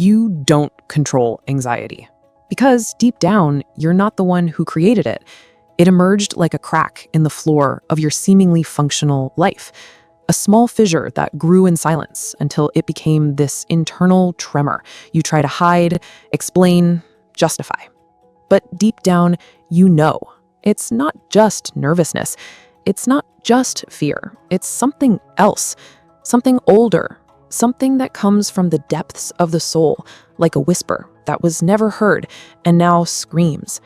You don't control anxiety. Because deep down, you're not the one who created it. It emerged like a crack in the floor of your seemingly functional life, a small fissure that grew in silence until it became this internal tremor you try to hide, explain, justify. But deep down, you know, it's not just nervousness. It's not just fear. It's something else, something older, something that comes from the depths of the soul, like a whisper that was never heard and now screams.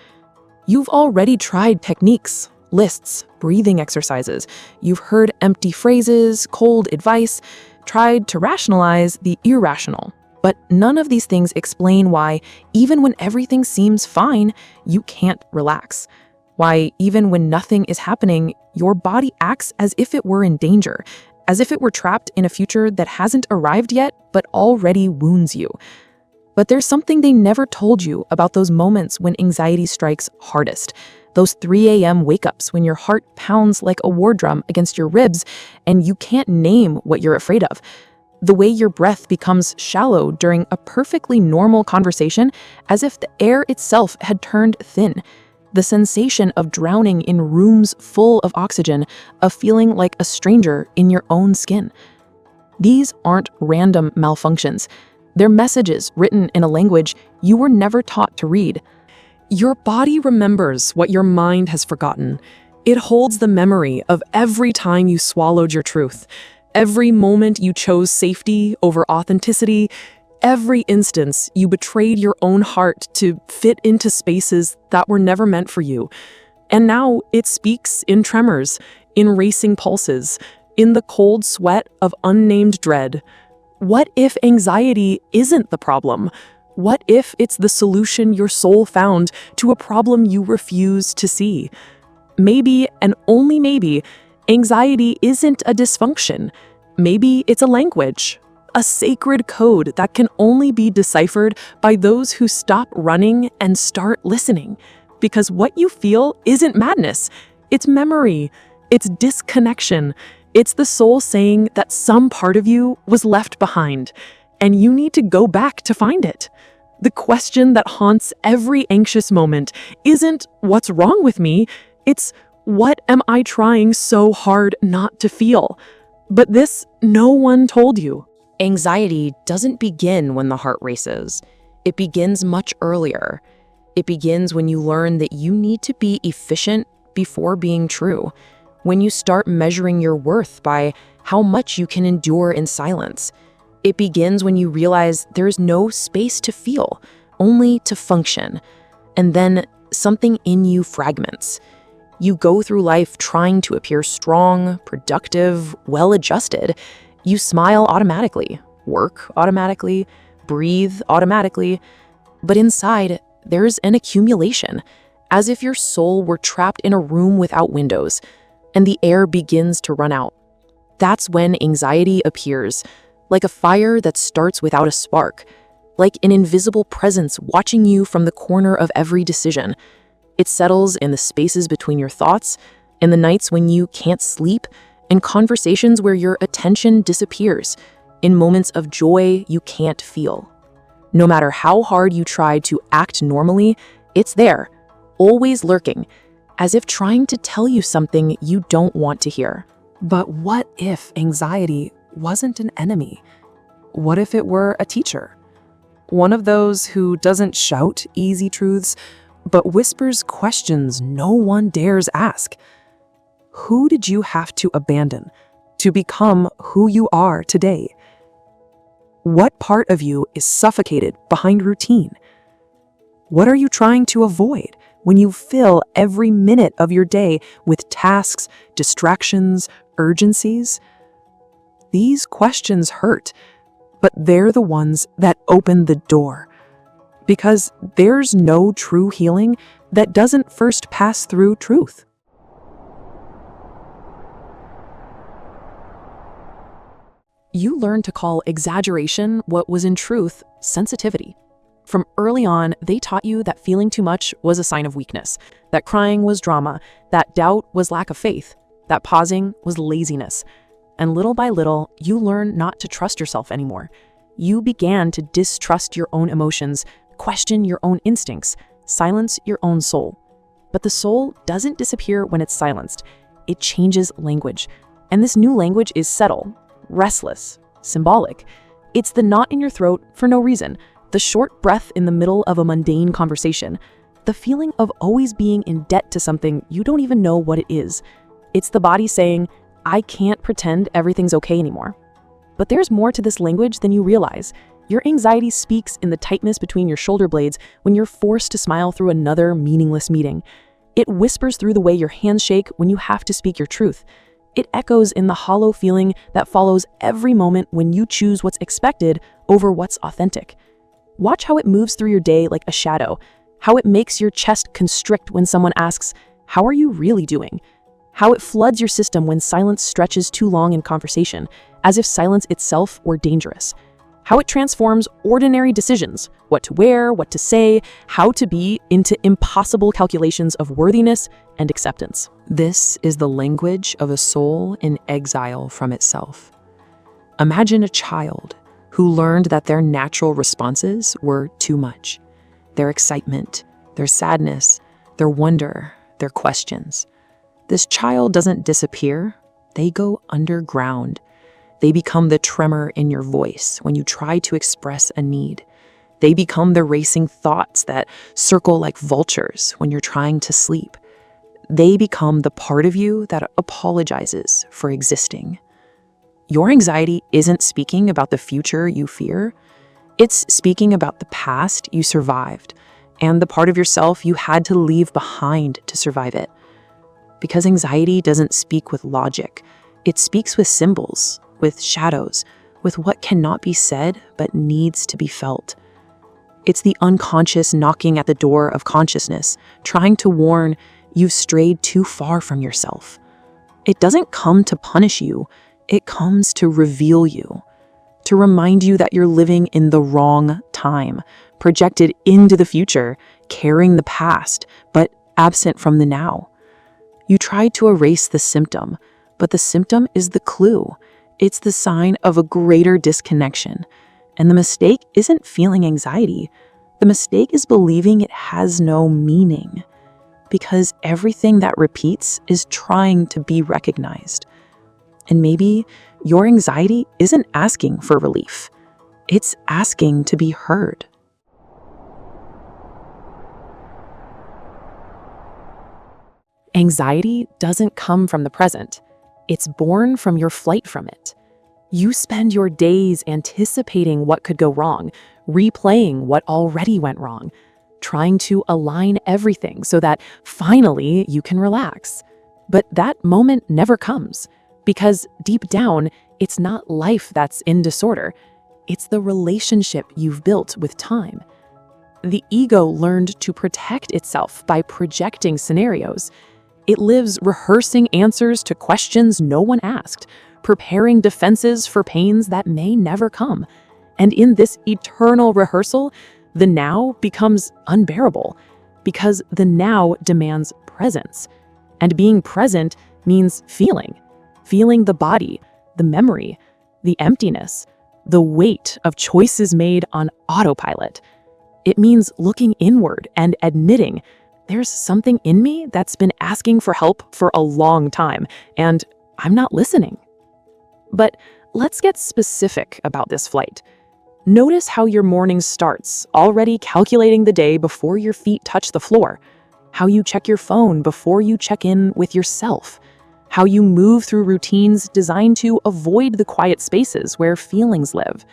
You've already tried techniques, lists, breathing exercises. You've heard empty phrases, cold advice, tried to rationalize the irrational. But none of these things explain why, even when everything seems fine, you can't relax. Why, even when nothing is happening, your body acts as if it were in danger, as if it were trapped in a future that hasn't arrived yet, but already wounds you. But there's something they never told you about those moments when anxiety strikes hardest. Those 3 a.m. wake-ups when your heart pounds like a war drum against your ribs and you can't name what you're afraid of. The way your breath becomes shallow during a perfectly normal conversation, as if the air itself had turned thin. The sensation of drowning in rooms full of oxygen, of feeling like a stranger in your own skin. These aren't random malfunctions. They're messages written in a language you were never taught to read. Your body remembers what your mind has forgotten. It holds the memory of every time you swallowed your truth, every moment you chose safety over authenticity, every instance you betrayed your own heart to fit into spaces that were never meant for you. And now it speaks in tremors, in racing pulses, in the cold sweat of unnamed dread. What if anxiety isn't the problem? What if it's the solution your soul found to a problem you refuse to see? Maybe, and only maybe, anxiety isn't a dysfunction. Maybe it's a language, a sacred code that can only be deciphered by those who stop running and start listening. Because what you feel isn't madness, it's memory, it's disconnection. It's the soul saying that some part of you was left behind, and you need to go back to find it. The question that haunts every anxious moment isn't what's wrong with me, it's what am I trying so hard not to feel? But this no one told you. Anxiety doesn't begin when the heart races. It begins much earlier. It begins when you learn that you need to be efficient before being true. When you start measuring your worth by how much you can endure in silence. It begins when you realize there's no space to feel, only to function. And then something in you fragments. You go through life trying to appear strong, productive, well-adjusted. You smile automatically, work automatically, breathe automatically. But inside, there's an accumulation, as if your soul were trapped in a room without windows, and the air begins to run out. That's when anxiety appears, like a fire that starts without a spark, like an invisible presence watching you from the corner of every decision. It settles in the spaces between your thoughts, in the nights when you can't sleep, in conversations where your attention disappears, in moments of joy you can't feel. No matter how hard you try to act normally, it's there, always lurking, as if trying to tell you something you don't want to hear. But what if anxiety wasn't an enemy? What if it were a teacher? One of those who doesn't shout easy truths, but whispers questions no one dares ask. Who did you have to abandon to become who you are today? What part of you is suffocated behind routine? What are you trying to avoid when you fill every minute of your day with tasks, distractions, urgencies? These questions hurt, but they're the ones that open the door. Because there's no true healing that doesn't first pass through truth. You learn to call exaggeration what was in truth sensitivity. From early on, they taught you that feeling too much was a sign of weakness, that crying was drama, that doubt was lack of faith, that pausing was laziness. And little by little, you learn not to trust yourself anymore. you began to distrust your own emotions, question your own instincts, silence your own soul. But the soul doesn't disappear when it's silenced. It changes language. And this new language is subtle, restless, symbolic. It's the knot in your throat for no reason, the short breath in the middle of a mundane conversation, the feeling of always being in debt to something you don't even know what it is. It's the body saying, I can't pretend everything's okay anymore. But there's more to this language than you realize. Your anxiety speaks in the tightness between your shoulder blades when you're forced to smile through another meaningless meeting. It whispers through the way your hands shake when you have to speak your truth. It echoes in the hollow feeling that follows every moment when you choose what's expected over what's authentic. Watch how it moves through your day like a shadow, how it makes your chest constrict when someone asks, how are you really doing? How it floods your system when silence stretches too long in conversation, as if silence itself were dangerous. How it transforms ordinary decisions, what to wear, what to say, how to be, into impossible calculations of worthiness and acceptance. This is the language of a soul in exile from itself. Imagine a child who learned that their natural responses were too much. Their excitement, their sadness, their wonder, their questions. This child doesn't disappear, they go underground. They become the tremor in your voice when you try to express a need. They become the racing thoughts that circle like vultures when you're trying to sleep. They become the part of you that apologizes for existing. Your anxiety isn't speaking about the future you fear. It's speaking about the past you survived and the part of yourself you had to leave behind to survive it. Because anxiety doesn't speak with logic. It speaks with symbols, with shadows, with what cannot be said but needs to be felt. It's the unconscious knocking at the door of consciousness, trying to warn you've strayed too far from yourself. It doesn't come to punish you, it comes to reveal you, to remind you that you're living in the wrong time, projected into the future, carrying the past, but absent from the now. You tried to erase the symptom, but the symptom is the clue. It's the sign of a greater disconnection. And the mistake isn't feeling anxiety. The mistake is believing it has no meaning. Because everything that repeats is trying to be recognized. And maybe your anxiety isn't asking for relief. It's asking to be heard. Anxiety doesn't come from the present. It's born from your flight from it. You spend your days anticipating what could go wrong, replaying what already went wrong, trying to align everything so that finally you can relax. But that moment never comes, because deep down, it's not life that's in disorder. It's the relationship you've built with time. The ego learned to protect itself by projecting scenarios. It lives rehearsing answers to questions no one asked, preparing defenses for pains that may never come. And in this eternal rehearsal, the now becomes unbearable, because the now demands presence. And being present means feeling the body, the memory, the emptiness, the weight of choices made on autopilot. It means looking inward and admitting, there's something in me that's been asking for help for a long time, and I'm not listening. But let's get specific about this flight. Notice how your morning starts, already calculating the day before your feet touch the floor, how you check your phone before you check in with yourself, how you move through routines designed to avoid the quiet spaces where feelings live.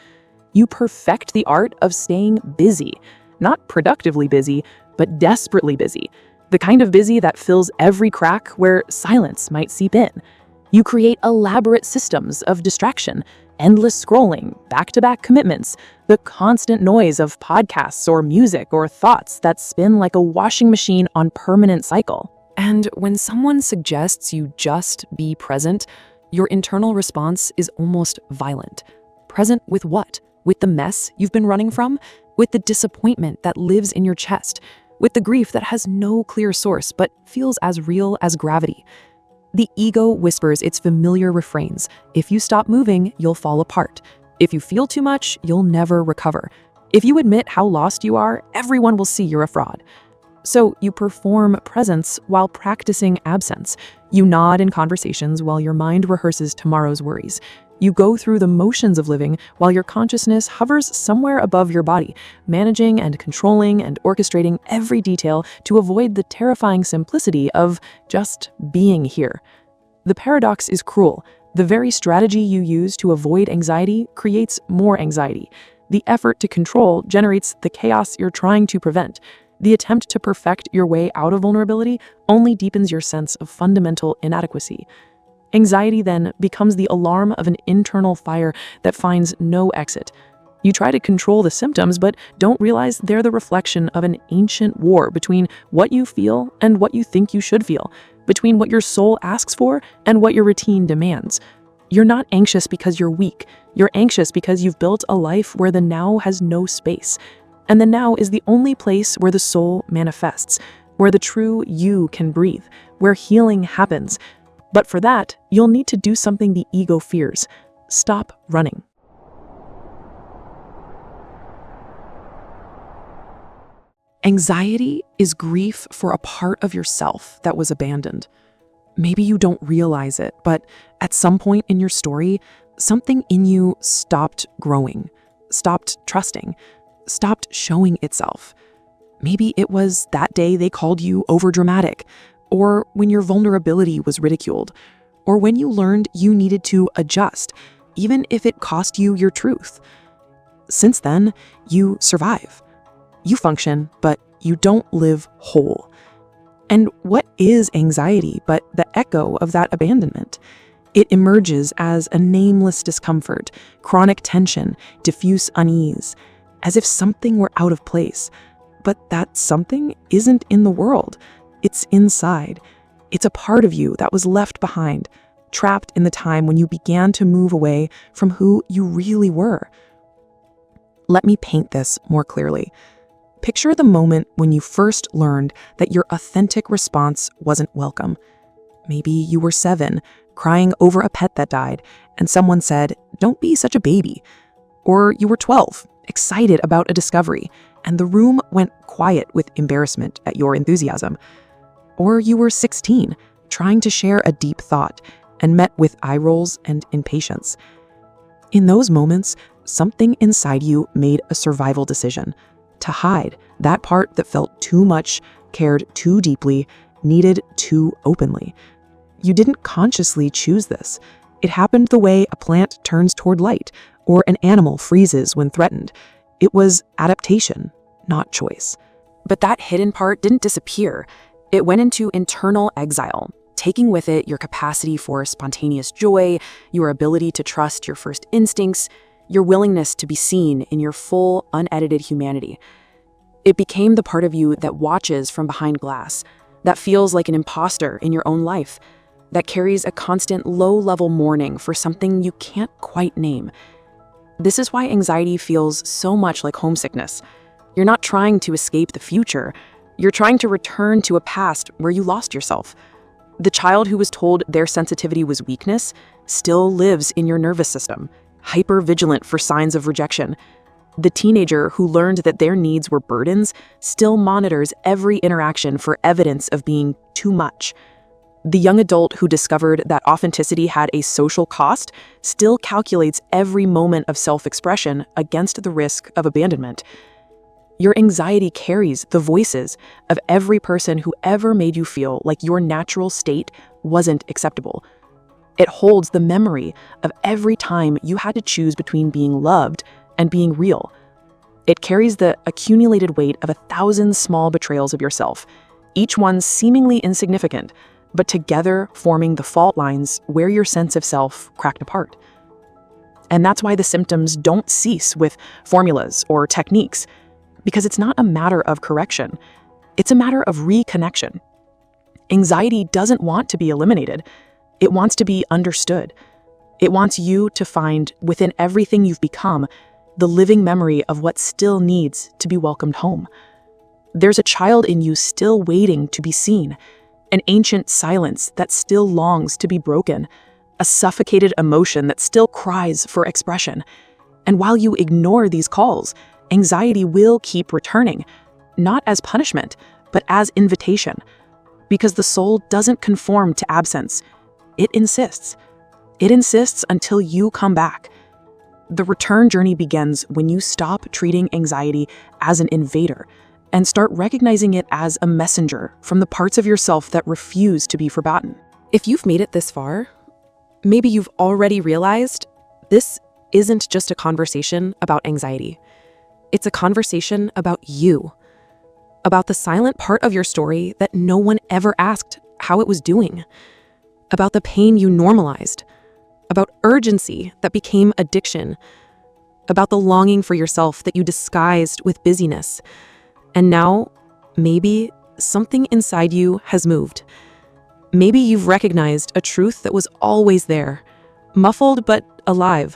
You perfect the art of staying busy, not productively busy, but desperately busy, the kind of busy that fills every crack where silence might seep in. You create elaborate systems of distraction, endless scrolling, back-to-back commitments, the constant noise of podcasts or music or thoughts that spin like a washing machine on permanent cycle. And when someone suggests you just be present, your internal response is almost violent. Present with what? With the mess you've been running from? With the disappointment that lives in your chest? With the grief that has no clear source but feels as real as gravity? The ego whispers its familiar refrains. If you stop moving, you'll fall apart. If you feel too much, you'll never recover. If you admit how lost you are, everyone will see you're a fraud. So you perform presence while practicing absence. You nod in conversations while your mind rehearses tomorrow's worries. You go through the motions of living while your consciousness hovers somewhere above your body, managing and controlling and orchestrating every detail to avoid the terrifying simplicity of just being here. The paradox is cruel. The very strategy you use to avoid anxiety creates more anxiety. The effort to control generates the chaos you're trying to prevent. The attempt to perfect your way out of vulnerability only deepens your sense of fundamental inadequacy. Anxiety then becomes the alarm of an internal fire that finds no exit. You try to control the symptoms, but don't realize they're the reflection of an ancient war between what you feel and what you think you should feel, between what your soul asks for and what your routine demands. You're not anxious because you're weak. You're anxious because you've built a life where the now has no space. And the now is the only place where the soul manifests, where the true you can breathe, where healing happens. But for that, you'll need to do something the ego fears. Stop running. Anxiety is grief for a part of yourself that was abandoned. Maybe you don't realize it, but at some point in your story, something in you stopped growing, stopped trusting, stopped showing itself. Maybe it was that day they called you overdramatic, or when your vulnerability was ridiculed, or when you learned you needed to adjust, even if it cost you your truth. Since then, you survive. You function, but you don't live whole. And what is anxiety but the echo of that abandonment? It emerges as a nameless discomfort, chronic tension, diffuse unease, as if something were out of place. But that something isn't in the world. It's inside. It's a part of you that was left behind, trapped in the time when you began to move away from who you really were. Let me paint this more clearly. Picture the moment when you first learned that your authentic response wasn't welcome. Maybe you were 7, crying over a pet that died, and someone said, "Don't be such a baby." Or you were 12, excited about a discovery, and the room went quiet with embarrassment at your enthusiasm. Or you were 16, trying to share a deep thought, and met with eye rolls and impatience. In those moments, something inside you made a survival decision. To hide that part that felt too much, cared too deeply, needed too openly. You didn't consciously choose this. It happened the way a plant turns toward light, or an animal freezes when threatened. It was adaptation, not choice. But that hidden part didn't disappear. It went into internal exile, taking with it your capacity for spontaneous joy, your ability to trust your first instincts, your willingness to be seen in your full, unedited humanity. It became the part of you that watches from behind glass, that feels like an imposter in your own life, that carries a constant low-level mourning for something you can't quite name. This is why anxiety feels so much like homesickness. You're not trying to escape the future. You're trying to return to a past where you lost yourself. The child who was told their sensitivity was weakness still lives in your nervous system, hyper-vigilant for signs of rejection. The teenager who learned that their needs were burdens still monitors every interaction for evidence of being too much. The young adult who discovered that authenticity had a social cost still calculates every moment of self-expression against the risk of abandonment. Your anxiety carries the voices of every person who ever made you feel like your natural state wasn't acceptable. It holds the memory of every time you had to choose between being loved and being real. It carries the accumulated weight of 1,000 small betrayals of yourself, each one seemingly insignificant, but together forming the fault lines where your sense of self cracked apart. And that's why the symptoms don't cease with formulas or techniques, because it's not a matter of correction, it's a matter of reconnection. Anxiety doesn't want to be eliminated. It wants to be understood. It wants you to find within everything you've become the living memory of what still needs to be welcomed home. There's a child in you still waiting to be seen, an ancient silence that still longs to be broken, a suffocated emotion that still cries for expression. And while you ignore these calls, anxiety will keep returning, not as punishment, but as invitation. Because the soul doesn't conform to absence. It insists. It insists until you come back. The return journey begins when you stop treating anxiety as an invader and start recognizing it as a messenger from the parts of yourself that refuse to be forgotten. If you've made it this far, maybe you've already realized this isn't just a conversation about anxiety. It's a conversation about you, about the silent part of your story that no one ever asked how it was doing, about the pain you normalized, about urgency that became addiction, about the longing for yourself that you disguised with busyness. And now, maybe something inside you has moved. Maybe you've recognized a truth that was always there, muffled but alive.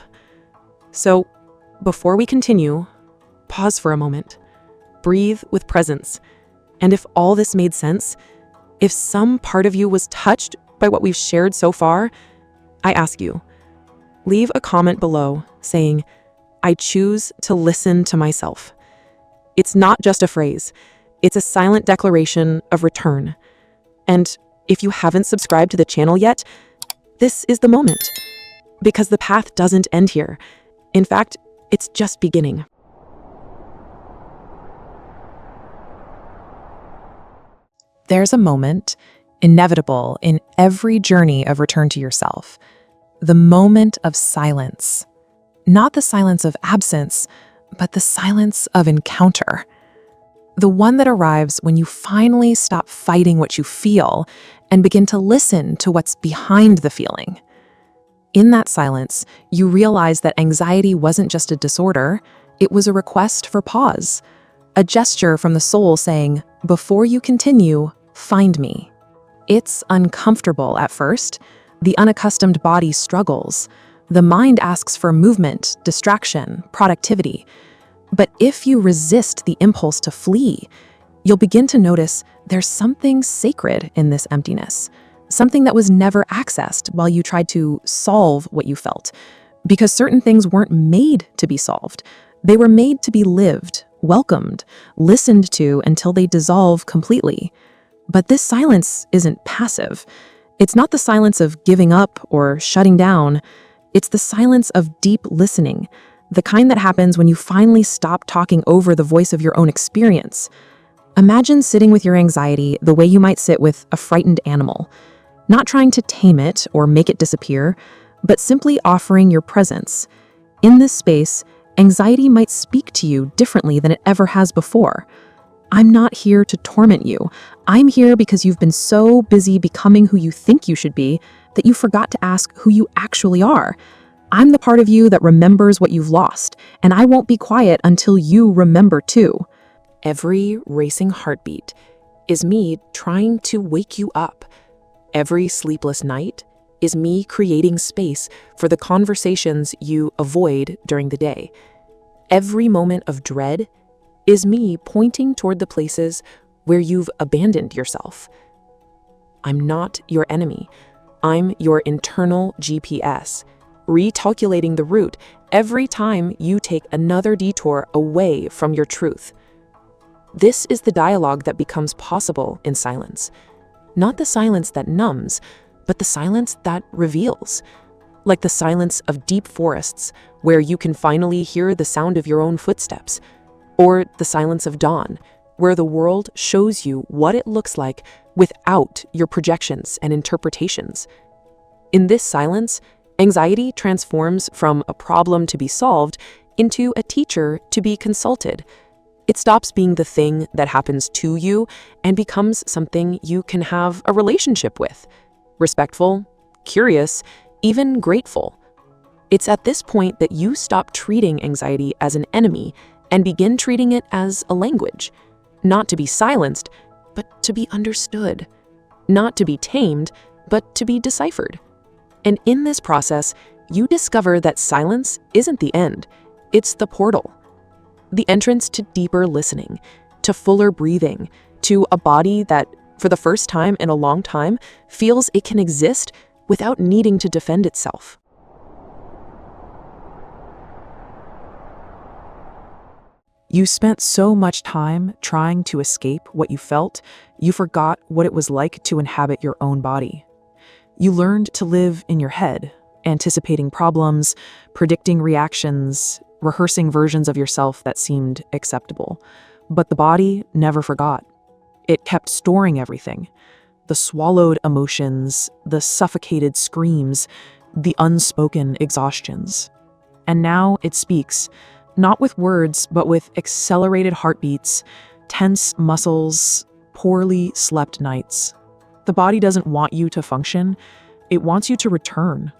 So, before we continue, pause for a moment. Breathe with presence. And if all this made sense, if some part of you was touched by what we've shared so far, I ask you, leave a comment below saying, "I choose to listen to myself." It's not just a phrase. It's a silent declaration of return. And if you haven't subscribed to the channel yet, this is the moment. Because the path doesn't end here. In fact, it's just beginning. There's a moment, inevitable in every journey of return to yourself. The moment of silence. Not the silence of absence, but the silence of encounter. The one that arrives when you finally stop fighting what you feel and begin to listen to what's behind the feeling. In that silence, you realize that anxiety wasn't just a disorder, it was a request for pause. A gesture from the soul saying, "Before you continue, find me." It's uncomfortable at first. The unaccustomed body struggles. The mind asks for movement, distraction, productivity. But if you resist the impulse to flee, you'll begin to notice there's something sacred in this emptiness, something that was never accessed while you tried to solve what you felt. Because certain things weren't made to be solved. They were made to be lived, welcomed, listened to until they dissolve completely. But this silence isn't passive. It's not the silence of giving up or shutting down. It's the silence of deep listening, the kind that happens when you finally stop talking over the voice of your own experience. Imagine sitting with your anxiety the way you might sit with a frightened animal, not trying to tame it or make it disappear, but simply offering your presence. In this space, anxiety might speak to you differently than it ever has before. "I'm not here to torment you. I'm here because you've been so busy becoming who you think you should be that you forgot to ask who you actually are. I'm the part of you that remembers what you've lost, and I won't be quiet until you remember too." Every racing heartbeat is me trying to wake you up. Every sleepless night is me creating space for the conversations you avoid during the day. Every moment of dread is me pointing toward the places where you've abandoned yourself. I'm not your enemy. I'm your internal GPS, recalculating the route every time you take another detour away from your truth. This is the dialogue that becomes possible in silence. Not the silence that numbs, but the silence that reveals. Like the silence of deep forests, where you can finally hear the sound of your own footsteps. Or the silence of dawn, where the world shows you what it looks like without your projections and interpretations. In this silence, anxiety transforms from a problem to be solved into a teacher to be consulted. It stops being the thing that happens to you and becomes something you can have a relationship with. Respectful, curious, even grateful. It's at this point that you stop treating anxiety as an enemy and begin treating it as a language. Not to be silenced, but to be understood. Not to be tamed, but to be deciphered. And in this process, you discover that silence isn't the end, it's the portal. The entrance to deeper listening, to fuller breathing, to a body that, for the first time in a long time, feels it can exist without needing to defend itself. You spent so much time trying to escape what you felt, you forgot what it was like to inhabit your own body. You learned to live in your head, anticipating problems, predicting reactions, rehearsing versions of yourself that seemed acceptable. But the body never forgot. It kept storing everything. The swallowed emotions, the suffocated screams, the unspoken exhaustions. And now it speaks, not with words, but with accelerated heartbeats, tense muscles, poorly slept nights. The body doesn't want you to function. It wants you to return.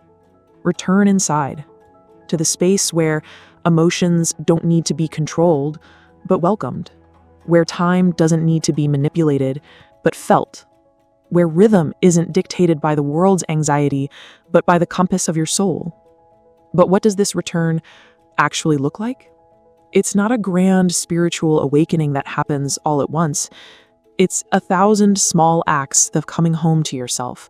Return inside, to the space where emotions don't need to be controlled, but welcomed, where time doesn't need to be manipulated, but felt, where rhythm isn't dictated by the world's anxiety, but by the compass of your soul. But what does this return actually look like? It's not a grand spiritual awakening that happens all at once. It's 1,000 small acts of coming home to yourself.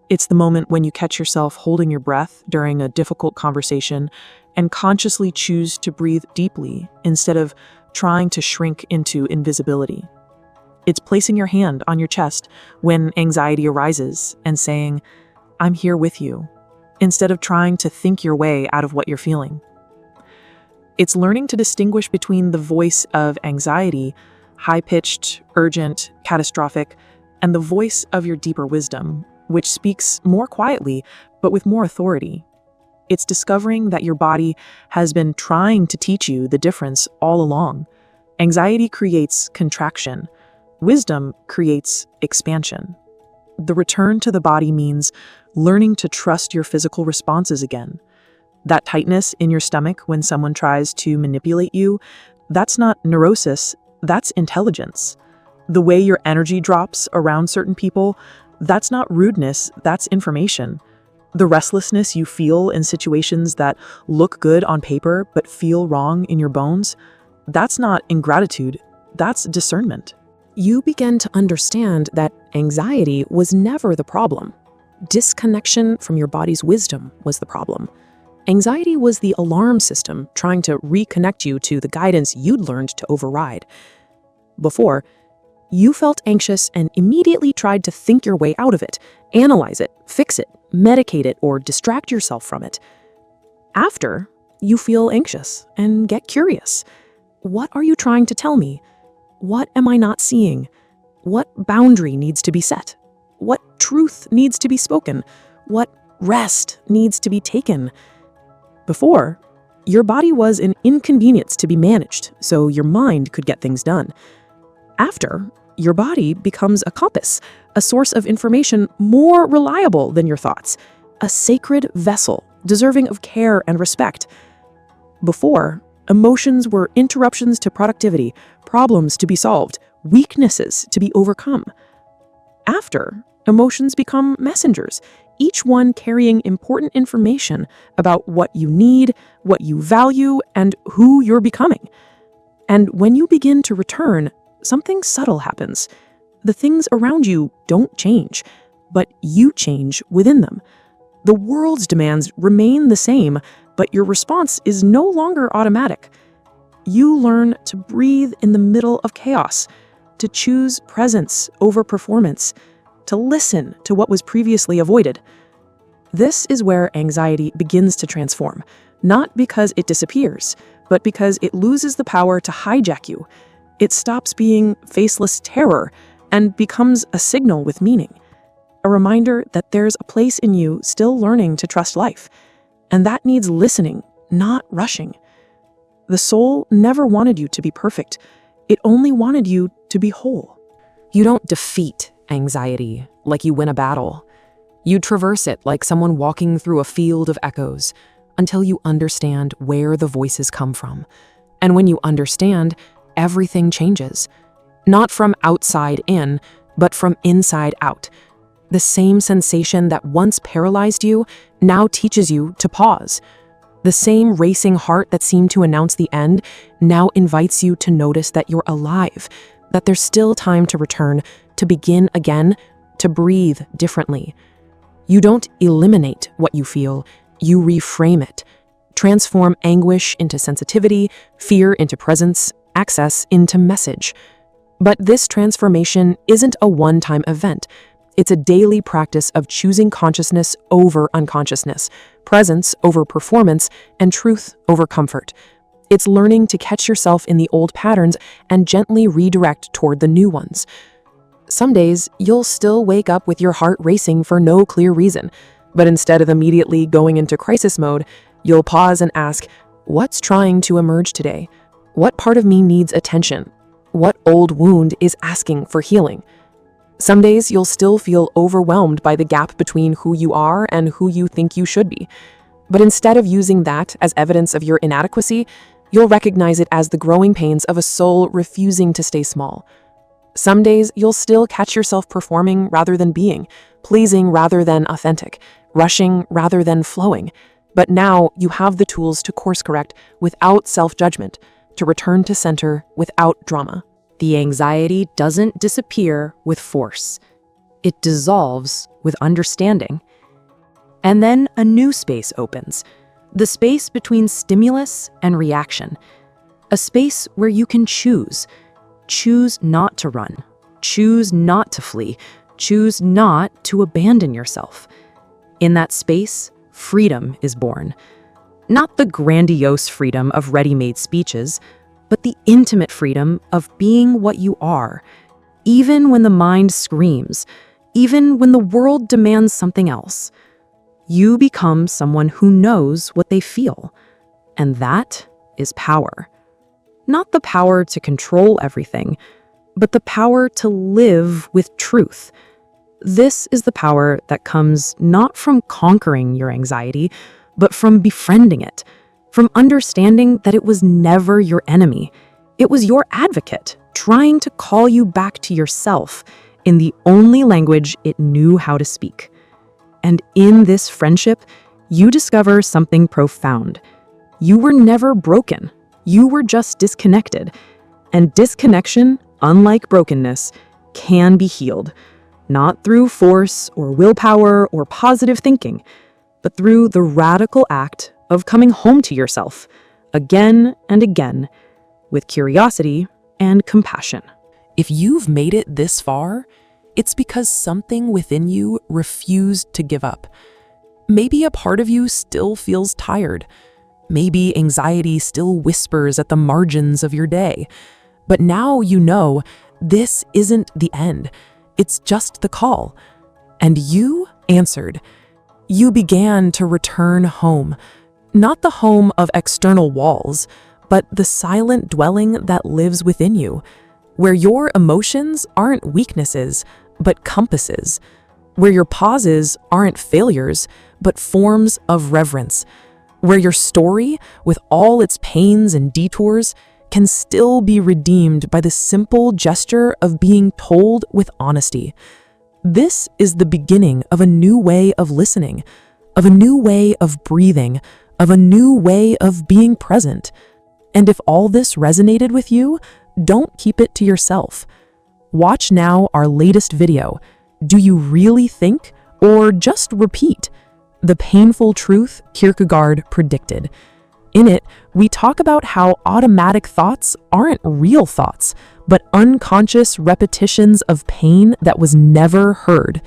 It's the moment when you catch yourself holding your breath during a difficult conversation and consciously choose to breathe deeply instead of trying to shrink into invisibility. It's placing your hand on your chest when anxiety arises and saying, "I'm here with you," instead of trying to think your way out of what you're feeling. It's learning to distinguish between the voice of anxiety, high-pitched, urgent, catastrophic, and the voice of your deeper wisdom, which speaks more quietly, but with more authority. It's discovering that your body has been trying to teach you the difference all along. Anxiety creates contraction. Wisdom creates expansion. The return to the body means learning to trust your physical responses again. That tightness in your stomach when someone tries to manipulate you, that's not neurosis, that's intelligence. The way your energy drops around certain people, that's not rudeness, that's information. The restlessness you feel in situations that look good on paper but feel wrong in your bones, that's not ingratitude, that's discernment. You begin to understand that anxiety was never the problem. Disconnection from your body's wisdom was the problem. Anxiety was the alarm system trying to reconnect you to the guidance you'd learned to override. Before, you felt anxious and immediately tried to think your way out of it, analyze it, fix it, medicate it, or distract yourself from it. After, you feel anxious and get curious. What are you trying to tell me? What am I not seeing? What boundary needs to be set? What truth needs to be spoken? What rest needs to be taken? Before, your body was an inconvenience to be managed, so your mind could get things done. After, your body becomes a compass, a source of information more reliable than your thoughts, a sacred vessel deserving of care and respect. Before, emotions were interruptions to productivity, problems to be solved, weaknesses to be overcome. After, emotions become messengers, each one carrying important information about what you need, what you value, and who you're becoming. And when you begin to return, something subtle happens. The things around you don't change, but you change within them. The world's demands remain the same, but your response is no longer automatic. You learn to breathe in the middle of chaos, to choose presence over performance, to listen to what was previously avoided. This is where anxiety begins to transform, not because it disappears, but because it loses the power to hijack you. It stops being faceless terror and becomes a signal with meaning, a reminder that there's a place in you still learning to trust life, and that needs listening, not rushing. The soul never wanted you to be perfect. It only wanted you to be whole. You don't defeat anxiety like you win a battle. You traverse it like someone walking through a field of echoes until you understand where the voices come from. And when you understand, everything changes. Not from outside in, but from inside out. The same sensation that once paralyzed you now teaches you to pause. The same racing heart that seemed to announce the end now invites you to notice that you're alive, that there's still time to return, to begin again, to breathe differently. You don't eliminate what you feel, you reframe it. Transform anguish into sensitivity, fear into presence, access into message. But this transformation isn't a one-time event. It's a daily practice of choosing consciousness over unconsciousness, presence over performance, and truth over comfort. It's learning to catch yourself in the old patterns and gently redirect toward the new ones. Some days, you'll still wake up with your heart racing for no clear reason, but instead of immediately going into crisis mode, you'll pause and ask, what's trying to emerge today? What part of me needs attention? What old wound is asking for healing? Some days, you'll still feel overwhelmed by the gap between who you are and who you think you should be. But instead of using that as evidence of your inadequacy, you'll recognize it as the growing pains of a soul refusing to stay small. Some days, you'll still catch yourself performing rather than being, pleasing rather than authentic, rushing rather than flowing. But now you have the tools to course correct without self-judgment, to return to center without drama. The anxiety doesn't disappear with force. It dissolves with understanding. And then a new space opens, the space between stimulus and reaction, a space where you can choose not to run, choose not to flee, choose not to abandon yourself. In that space, freedom is born. Not the grandiose freedom of ready-made speeches, but the intimate freedom of being what you are, even when the mind screams, even when the world demands something else. You become someone who knows what they feel, and that is power. Not the power to control everything, but the power to live with truth. This is the power that comes not from conquering your anxiety, but from befriending it, from understanding that it was never your enemy. It was your advocate, trying to call you back to yourself in the only language it knew how to speak. And in this friendship, you discover something profound. You were never broken. You were just disconnected. And disconnection, unlike brokenness, can be healed, not through force or willpower or positive thinking, but through the radical act of coming home to yourself again and again with curiosity and compassion. If you've made it this far, it's because something within you refused to give up. Maybe a part of you still feels tired. Maybe anxiety still whispers at the margins of your day. But now you know this isn't the end. It's just the call. And you answered. You began to return home. Not the home of external walls, but the silent dwelling that lives within you, where your emotions aren't weaknesses, but compasses, where your pauses aren't failures, but forms of reverence, where your story, with all its pains and detours, can still be redeemed by the simple gesture of being told with honesty. This is the beginning of a new way of listening, of a new way of breathing, of a new way of being present. And if all this resonated with you, don't keep it to yourself. Watch now our latest video. Do you really think or just repeat? The painful truth Kierkegaard predicted. In it, we talk about how automatic thoughts aren't real thoughts, but unconscious repetitions of pain that was never heard.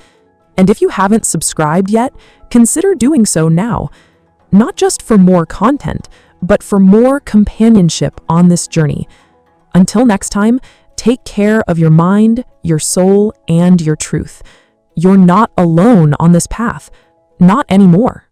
And if you haven't subscribed yet, consider doing so now. Not just for more content, but for more companionship on this journey. Until next time, take care of your mind, your soul, and your truth. You're not alone on this path. Not anymore.